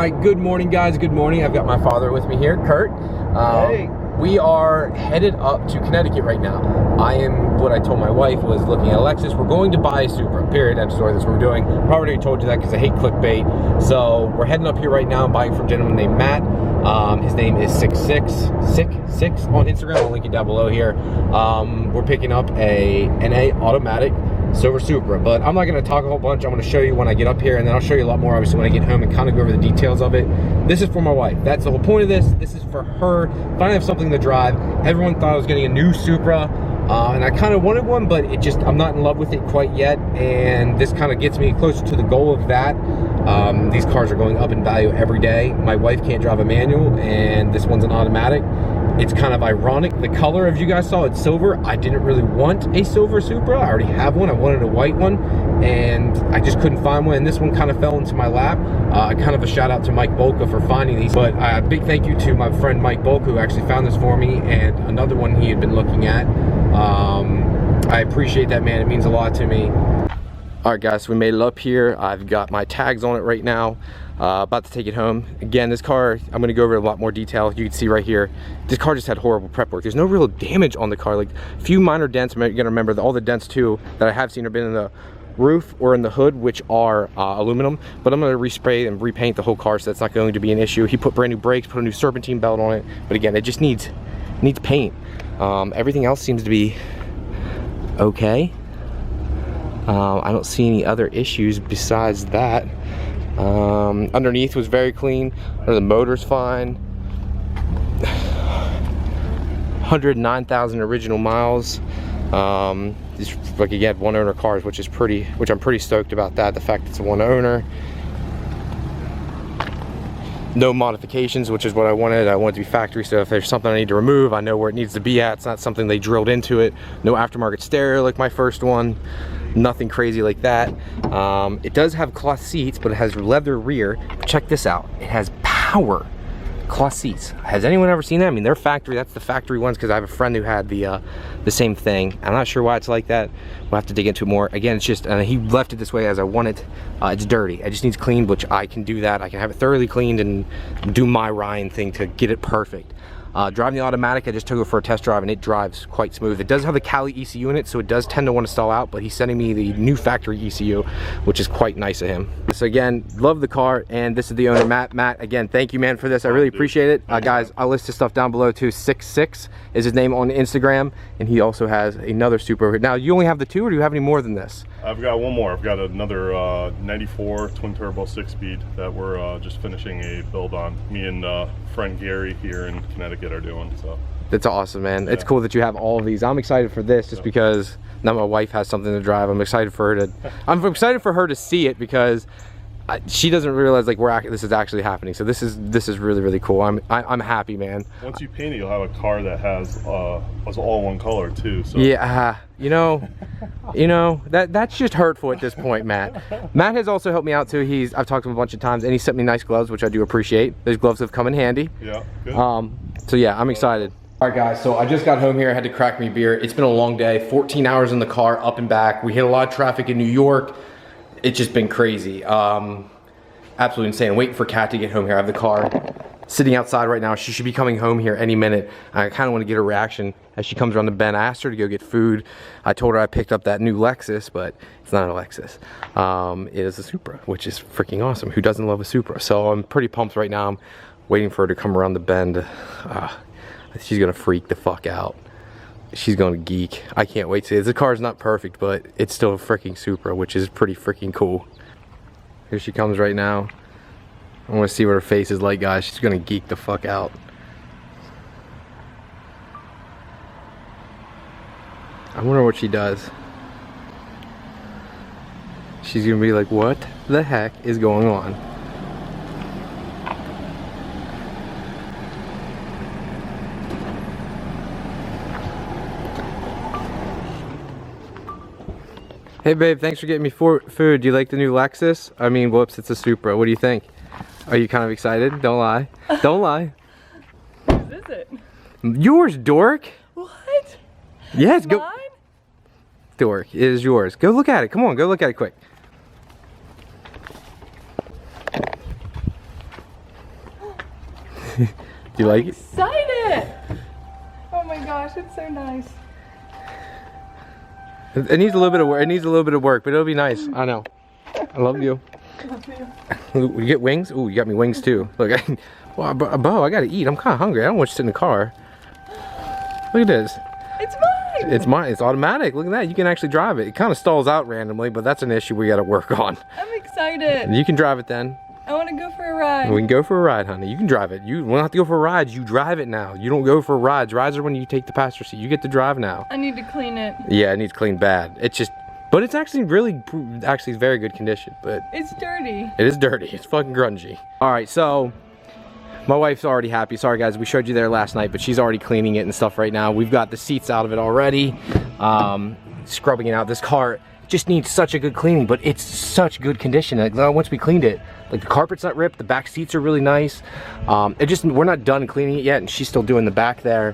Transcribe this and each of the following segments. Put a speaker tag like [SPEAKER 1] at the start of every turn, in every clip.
[SPEAKER 1] right, good morning, guys. Good morning. I've got my father with me here, Kurt.
[SPEAKER 2] Hey.
[SPEAKER 1] We are headed up to Connecticut right now. What I told my wife was looking at Alexis. We're going to buy a Supra, period, end of story. That's what we're doing. Probably already told you that because I hate clickbait. So we're heading up here right now. I'm buying from a gentleman named Matt. His name is 66 on Instagram. I'll link it down below here. We're picking up a NA automatic silver Supra, but I'm not going to talk a whole bunch. I'm going to show you when I get up here, and then I'll show you a lot more obviously when I get home and kind of go over the details of it. This is for my wife. That's the whole point of this. This is for her. Finally have something to drive. Everyone thought I was getting a new Supra, and I kind of wanted one, but I'm not in love with it quite yet, and this kind of gets me closer to the goal of that. These cars are going up in value every day. My wife can't drive a manual, and this one's an automatic. It's kind of ironic. The color, as you guys saw, it's silver. I didn't really want a silver Supra. I already have one. I wanted a white one, and I just couldn't find one, and this one kind of fell into my lap. Kind of a shout out to Mike Bolka for finding these, but a big thank you to my friend Mike Bolka, who actually found this for me, and another one he had been looking at. I appreciate that, man. It means a lot to me. All right, guys, so we made it up here. I've got my tags on it right now. About to take it home. Again, this car, I'm going to go over a lot more detail. You can see right here, this car just had horrible prep work. There's no real damage on the car, like a few minor dents. You're going to remember that all the dents too that I have seen have been in the roof or in the hood, which are aluminum, but I'm going to respray and repaint the whole car, so that's not going to be an issue. He put brand new brakes, put a new serpentine belt on it, but again, it just needs paint. Everything else seems to be okay. I don't see any other issues besides that. Underneath was very clean. The motor's fine. 109,000 original miles. These, like, again, one owner cars, which I'm pretty stoked about that. The fact it's a one owner. No modifications, which is what I wanted. I want it to be factory, so if there's something I need to remove, I know where it needs to be at. It's not something they drilled into it. No aftermarket stereo like my first one. Nothing crazy like that. It does have cloth seats, but it has leather rear. Check this out. It has power cloth seats. Has anyone ever seen that? I mean, they're factory. That's the factory ones, because I have a friend who had the same thing. I'm not sure why it's like that. We'll have to dig into it more. Again, it's just, he left it this way as I want it. It's dirty. It just needs cleaned, which I can do that. I can have it thoroughly cleaned and do my Ryan thing to get it perfect. Driving the automatic, I just took it for a test drive, and it drives quite smooth. It does have the Cali ECU in it, so it does tend to want to stall out, but he's sending me the new factory ECU, which is quite nice of him. So again, love the car, and this is the owner, Matt. Matt, again, thank you, man, for this. I really appreciate it. Guys, I'll list his stuff down below too. 66 is his name on Instagram, and he also has another Supra. Now, you only have the two, or do you have any more than this?
[SPEAKER 2] I've got one more. I've got another 94 twin turbo 6-speed that we're just finishing a build on. Me and friend Gary here in Connecticut are doing. So
[SPEAKER 1] that's awesome, man. Yeah. It's cool that you have all of these. I'm excited for this just because now my wife has something to drive. I'm excited for her to see it, because she doesn't realize like this is actually happening. So this is really cool. I'm happy, man.
[SPEAKER 2] Once you paint it, you'll have a car that has all one color too. So
[SPEAKER 1] yeah, you know that's just hurtful at this point, Matt. Matt has also helped me out too. I've talked to him a bunch of times, and he sent me nice gloves, which I do appreciate. Those gloves have come in handy.
[SPEAKER 2] Yeah, good.
[SPEAKER 1] So yeah, I'm excited. All right, guys, so I just got home here. I had to crack me a beer. It's been a long day, 14 hours in the car, up and back. We hit a lot of traffic in New York. It's just been crazy. Absolutely insane. I'm waiting for Kat to get home here. I have the car sitting outside right now. She should be coming home here any minute. I kind of want to get her reaction as she comes around the bend. I asked her to go get food. I told her I picked up that new Lexus, but it's not a Lexus. It is a Supra, which is freaking awesome. Who doesn't love a Supra? So I'm pretty pumped right now. I'm waiting for her to come around the bend. She's gonna freak the fuck out. She's gonna geek. I can't wait to see it. The car's not perfect, but it's still a freaking Supra, which is pretty freaking cool. Here she comes right now. I want to see what her face is like, guys. She's gonna geek the fuck out. I wonder what she does. She's gonna be like, what the heck is going on? Hey babe, thanks for getting me food. Do you like the new Lexus? I mean, whoops, it's a Supra. What do you think? Are you kind of excited? Don't lie. Don't lie.
[SPEAKER 3] Whose is it?
[SPEAKER 1] Yours, dork.
[SPEAKER 3] What?
[SPEAKER 1] Yes, go.
[SPEAKER 3] Mine?
[SPEAKER 1] Dork, it is yours. Go look at it. Come on, go look at it quick. Do you like it?
[SPEAKER 3] Excited! Oh my gosh, it's so nice.
[SPEAKER 1] It needs a little bit of work. It needs a little bit of work, but it'll be nice. I know. I love you.
[SPEAKER 3] Love you.
[SPEAKER 1] You get wings? Ooh, you got me wings too. Look, well, Bo, I gotta eat. I'm kind of hungry. I don't want you to sit in the car. Look at this.
[SPEAKER 3] It's mine!
[SPEAKER 1] It's mine. It's automatic. Look at that. You can actually drive it. It kind of stalls out randomly, but that's an issue we got to work on.
[SPEAKER 3] I'm excited.
[SPEAKER 1] You can drive it then.
[SPEAKER 3] I want to go for a ride.
[SPEAKER 1] We can go for a ride, honey. You can drive it. You won't have to go for rides. You drive it now. You don't go for rides. Rides are when you take the passenger seat. You get to drive now.
[SPEAKER 3] I need to clean it.
[SPEAKER 1] Yeah, it needs cleaned bad. It's just, but it's actually very good condition. But
[SPEAKER 3] It's dirty.
[SPEAKER 1] it is dirty. It's fucking grungy. All right, so my wife's already happy. Sorry guys, we showed you there last night, but she's already cleaning it and stuff right now. We've got the seats out of it already, scrubbing it out. This car just needs such a good cleaning, but it's such good condition. Like, once we cleaned it, like the carpet's not ripped, the back seats are really nice. We're not done cleaning it yet, and she's still doing the back there.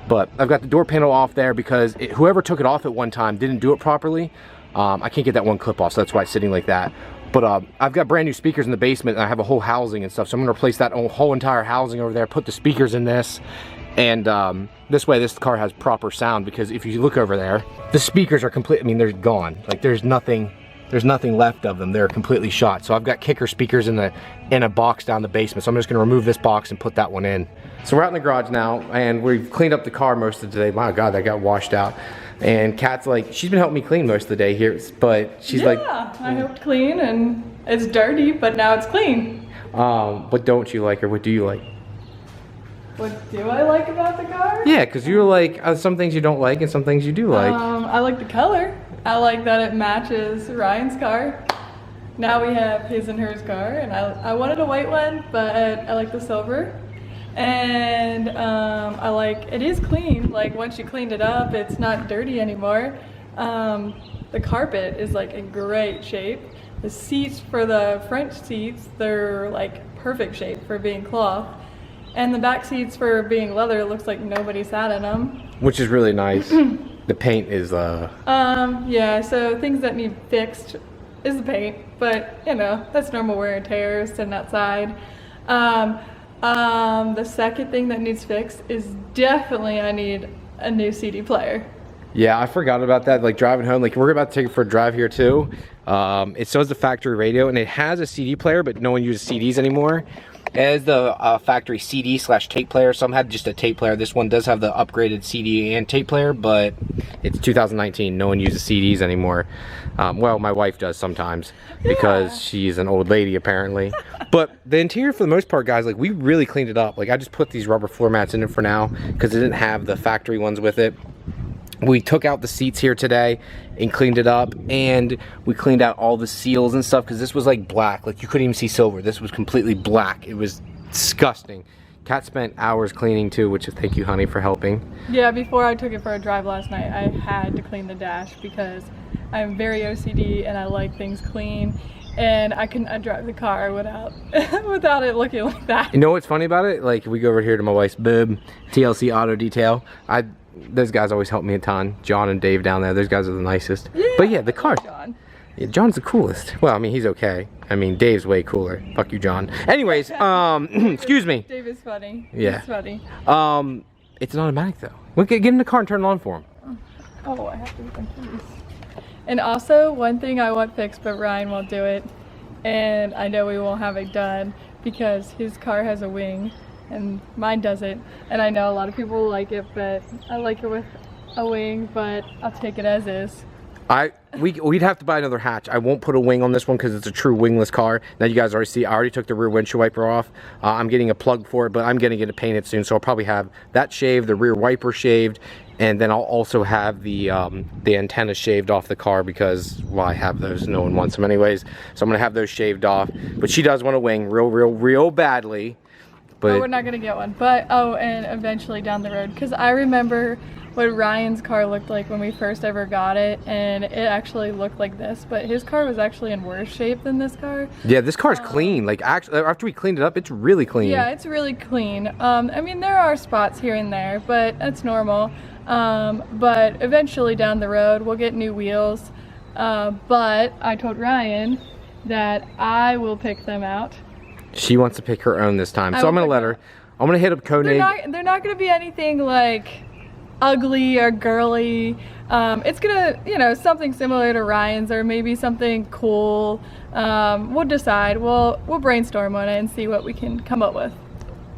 [SPEAKER 1] But I've got the door panel off there because whoever took it off at one time didn't do it properly. I can't get that one clip off, so that's why it's sitting like that. But I've got brand new speakers in the basement, and I have a whole housing and stuff, so I'm gonna replace that whole entire housing over there, put the speakers in this, and this way this car has proper sound, because if you look over there, the speakers are complete. I mean, they're gone. Like there's nothing left of them. They're completely shot. So I've got kicker speakers in a box down the basement, so I'm just gonna remove this box and put that one in. So we're out in the garage now, and we've cleaned up the car most of the day. My God, that got washed out. And Kat's like, she's been helping me clean most of the day here, but she's like,
[SPEAKER 3] yeah, I helped clean, and it's dirty, but now it's clean.
[SPEAKER 1] what don't you like, or what do you like?
[SPEAKER 3] What do I like about the car?
[SPEAKER 1] Yeah, because you were like, some things you don't like and some things you do like.
[SPEAKER 3] I like the color. I like that it matches Ryan's car. Now we have his and hers car, and I wanted a white one, but I like the silver. And I like, it is clean. Like once you cleaned it up, it's not dirty anymore. The carpet is like in great shape. The seats for the front seats, they're like perfect shape for being cloth. And the back seats for being leather, it looks like nobody sat in them.
[SPEAKER 1] Which is really nice. The paint is
[SPEAKER 3] yeah, so things that need fixed is the paint, but you know, that's normal wear and tear sitting outside. The second thing that needs fixed is definitely I need a new CD player.
[SPEAKER 1] Yeah, I forgot about that. Like driving home, like we're about to take it for a drive here too. It still has the factory radio, and it has a CD player, but no one uses CDs anymore. It has the factory CD/tape player. Some had just a tape player. This one does have the upgraded CD and tape player, but it's 2019. No one uses CDs anymore. Well, my wife does sometimes because she's an old lady apparently. But the interior, for the most part, guys, like we really cleaned it up. Like I just put these rubber floor mats in it for now because it didn't have the factory ones with it. We took out the seats here today and cleaned it up, and we cleaned out all the seals and stuff because this was like black. Like you couldn't even see silver. This was completely black. It was disgusting. Kat spent hours cleaning too, which is thank you, honey, for helping.
[SPEAKER 3] Yeah, before I took it for a drive last night, I had to clean the dash because I'm very OCD and I like things clean. And I couldn't drive the car without it looking like that.
[SPEAKER 1] You know what's funny about it? Like we go over here to my wife's bib, TLC Auto Detail. Those guys always help me a ton. John and Dave down there, those guys are the nicest.
[SPEAKER 3] Yeah,
[SPEAKER 1] but yeah, the car.
[SPEAKER 3] John.
[SPEAKER 1] Yeah, John's the coolest. Well, I mean, he's okay. I mean, Dave's way cooler. Fuck you, John. Anyways, excuse me.
[SPEAKER 3] Dave is funny.
[SPEAKER 1] Yeah.
[SPEAKER 3] He's funny.
[SPEAKER 1] It's an automatic though. Look, get in the car and turn it on for him.
[SPEAKER 3] Oh, I have to get my keys. And also, one thing I want fixed, but Ryan won't do it, and I know we won't have it done because his car has a wing and mine doesn't. And I know a lot of people like it, but I like it with a wing, but I'll take it as is.
[SPEAKER 1] We'd have to buy another hatch. I won't put a wing on this one because it's a true wingless car. Now you guys already see, I already took the rear windshield wiper off. I'm getting a plug for it, but I'm getting it painted soon, so I'll probably have that shaved, the rear wiper shaved, and then I'll also have the antenna shaved off the car because, well, I have those. No one wants them anyways. So I'm gonna have those shaved off. But she does want a wing real badly. But
[SPEAKER 3] we're not gonna get one. But and eventually down the road, because I remember what Ryan's car looked like when we first ever got it, and it actually looked like this, but his car was actually in worse shape than this car.
[SPEAKER 1] Yeah, this car's clean. Like actually, after we cleaned it up, it's really clean.
[SPEAKER 3] Yeah, it's really clean. I mean, there are spots here and there, but that's normal. But eventually down the road, we'll get new wheels. But I told Ryan that I will pick them out.
[SPEAKER 1] She wants to pick her own this time, so I'm gonna let her. I'm gonna hit up Koenig.
[SPEAKER 3] They're not gonna be anything like ugly or girly. It's gonna, you know, something similar to Ryan's or maybe something cool. We'll decide. We'll brainstorm on it and see what we can come up with.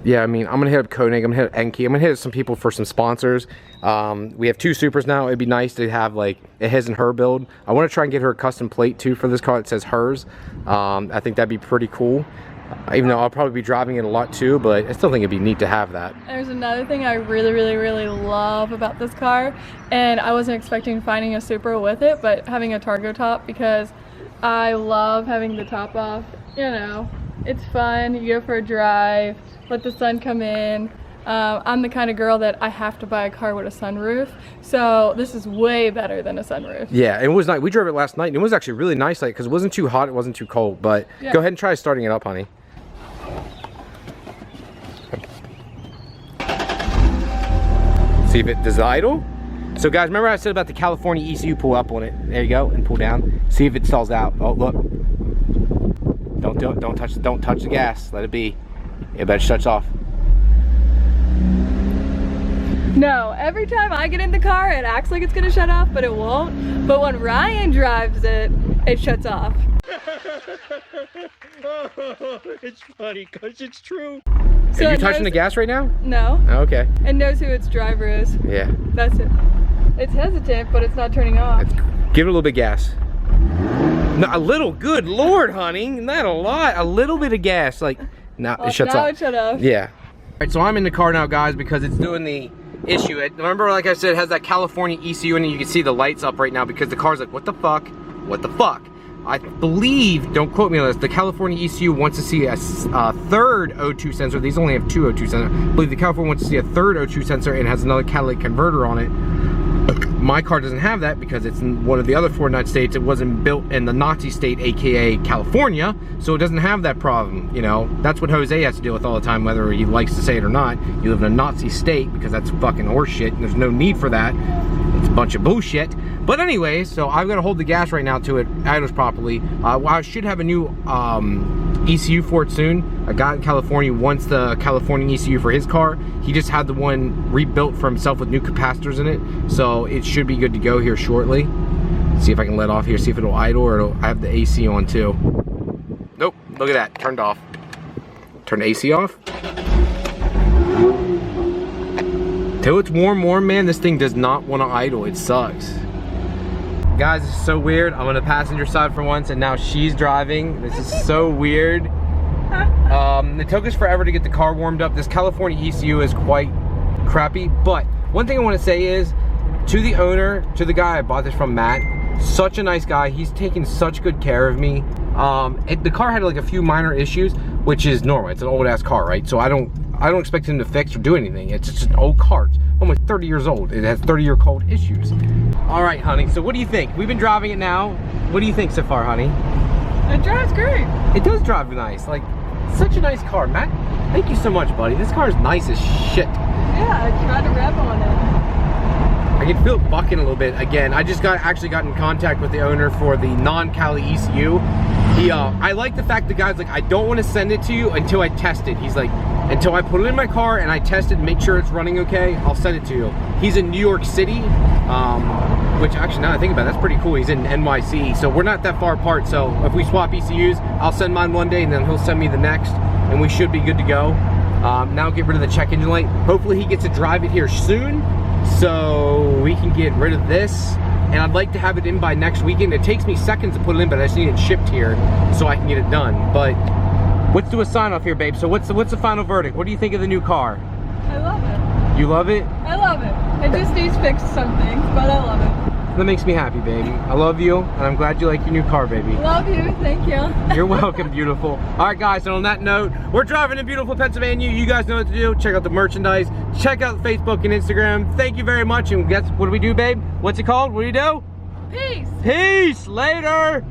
[SPEAKER 1] Yeah, I mean, I'm gonna hit up Koenig, I'm gonna hit up Enki, I'm gonna hit up some people for some sponsors. We have 2 Supras now. It'd be nice to have like a his and her build. I want to try and get her a custom plate too for this car that says hers. I think that'd be pretty cool. Even though I'll probably be driving it a lot too, but I still think it'd be neat to have that.
[SPEAKER 3] There's another thing I really love about this car, and I wasn't expecting finding a Supra with it, but having a Targo top, because I love having the top off. You know, it's fun. You go for a drive, let the sun come in. I'm the kind of girl that I have to buy a car with a sunroof, so this is way better than a sunroof.
[SPEAKER 1] Yeah, it was nice. We drove it last night, and it was actually really nice, like, because it wasn't too hot, it wasn't too cold. But yeah. Go ahead and try starting it up, honey. See if it does it idle. So guys, remember I said about the California ECU? Pull up on it. There you go, and pull down. See if it stalls out. Oh, look. Don't do it. Don't touch the gas. Let it be. It better shuts off.
[SPEAKER 3] No, every time I get in the car, it acts like it's gonna shut off, but it won't. But when Ryan drives it, it shuts off.
[SPEAKER 4] It's funny because it's true.
[SPEAKER 3] So
[SPEAKER 1] are you touching the gas right now?
[SPEAKER 3] No.
[SPEAKER 1] Oh, okay.
[SPEAKER 3] It knows who its driver is.
[SPEAKER 1] Yeah.
[SPEAKER 3] That's it. It's hesitant, but it's not turning off.
[SPEAKER 1] Give it a little bit of gas. No, a little. Good Lord, honey. Not a lot. A little bit of gas. Like, now it shuts off.
[SPEAKER 3] Now it shut off.
[SPEAKER 1] Yeah. All right, so I'm in the car now, guys, because it's doing the issue. Remember, like I said, it has that California ECU, and you can see the lights up right now because the car's like, what the fuck? What the fuck? I believe, don't quote me on this, the California ECU wants to see a third O2 sensor. These only have 2 O2 sensors. I believe the California wants to see a third O2 sensor and has another catalytic converter on it. My car doesn't have that because it's in one of the other 4 United States. It wasn't built in the Nazi state, aka California, so it doesn't have that problem. You know, that's what Jose has to deal with all the time, whether he likes to say it or not. You live in a Nazi state, because that's fucking horseshit, and there's no need for that. It's a bunch of bullshit. But anyway, so I've got to hold the gas right now to it idles properly. I should have a new ECU for it soon. A guy in California wants the California ECU for his car. He just had the one rebuilt for himself with new capacitors in it, so it should be good to go here shortly. See if I can let off here, see if it'll idle, or I have the AC on too. Nope, look at that, turned off. Turn the AC off. Till it's warm, man, this thing does not want to idle. It sucks. Guys, it's so weird. I'm on the passenger side for once, and now she's driving. This is so weird. It took us forever to get the car warmed up. This California ECU is quite crappy, but one thing I want to say is, to the owner, to the guy I bought this from, Matt, such a nice guy. He's taken such good care of me. The car had like a few minor issues, which is normal. It's an old ass car, right? So I don't expect him to fix or do anything. It's just an old car. It's almost 30 years old. It has 30-year-old issues. All right, honey, so what do you think? We've been driving it now. What do you think so far, honey?
[SPEAKER 3] It drives great.
[SPEAKER 1] It does drive nice. Like, such a nice car. Matt, thank you so much, buddy. This car is nice as shit.
[SPEAKER 3] Yeah, I tried to rev on it.
[SPEAKER 1] I can feel it bucking a little bit. Again, I just actually got in contact with the owner for the non-Cali ECU. I like the fact the guy's like, I don't want to send it to you until I test it. He's like, until I put it in my car and I test it and make sure it's running okay, I'll send it to you. He's in New York City, which actually, now that I think about it, that's pretty cool. He's in NYC, so we're not that far apart. So if we swap ECUs, I'll send mine one day and then he'll send me the next, and we should be good to go. Now get rid of the check engine light. Hopefully he gets to drive it here soon, so we can get rid of this. And I'd like to have it in by next weekend. It takes me seconds to put it in, but I just need it shipped here so I can get it done. But let's do a sign off here, babe. So what's the final verdict? What do you think of the new car?
[SPEAKER 3] I love it.
[SPEAKER 1] You love it?
[SPEAKER 3] I love it. It just needs fixed some things, but I love it.
[SPEAKER 1] That makes me happy, baby. I love you, and I'm glad you like your new car, baby.
[SPEAKER 3] Love you, thank you.
[SPEAKER 1] You're welcome, beautiful. All right, guys, and on that note, we're driving in beautiful Pennsylvania. You guys know what to do. Check out the merchandise. Check out Facebook and Instagram. Thank you very much, and guess what do we do, babe? What's it called? What do you do?
[SPEAKER 3] Peace.
[SPEAKER 1] Peace. Later.